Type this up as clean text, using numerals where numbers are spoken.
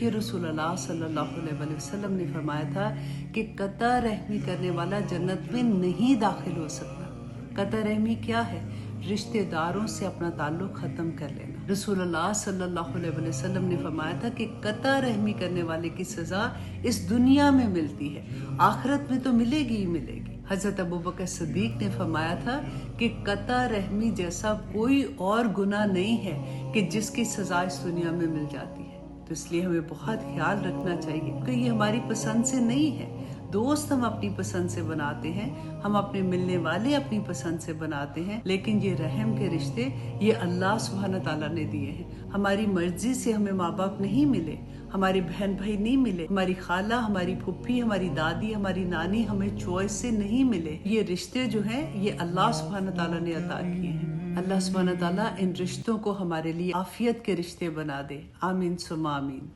देखिए रसूलुल्लाह सल्लल्लाहु अलैहि वसल्लम ने फरमाया था कि कता रहमी करने वाला जन्नत में नहीं दाखिल हो सकता। कता रहमी क्या है? रिश्तेदारों से अपना ताल्लुक ख़त्म कर लेना। रसूलुल्लाह सल्लल्लाहु अलैहि वसल्लम ने फरमाया था कि कता रहमी करने वाले की सज़ा इस दुनिया में मिलती है, आखिरत में तो मिलेगी ही मिलेगी। हज़रत अबू बकर सिद्दीक ने फरमाया था कि कता रहमी जैसा कोई और गुनाह नहीं है कि जिसकी सज़ा इस दुनिया में मिल जाती है। तो इसलिए हमें बहुत ख्याल रखना चाहिए कि ये हमारी पसंद से नहीं है। दोस्त हम अपनी पसंद से बनाते हैं, हम अपने मिलने वाले अपनी पसंद से बनाते हैं, लेकिन ये रहम के रिश्ते ये अल्लाह सुब्हान ताला ने दिए हैं। हमारी मर्जी से हमें माँ बाप नहीं मिले, हमारे बहन भाई नहीं मिले, हमारी खाला, हमारी फुप्पी, हमारी दादी, हमारी नानी हमें चॉइस से नहीं मिले। ये रिश्ते जो हैं ये अल्लाह सुब्हान ताला ने अता किए हैं। अल्लाह सुब्हान ताला इन रिश्तों को हमारे लिए आफियत के रिश्ते बना दे। आमीन सुम्मा आमीन।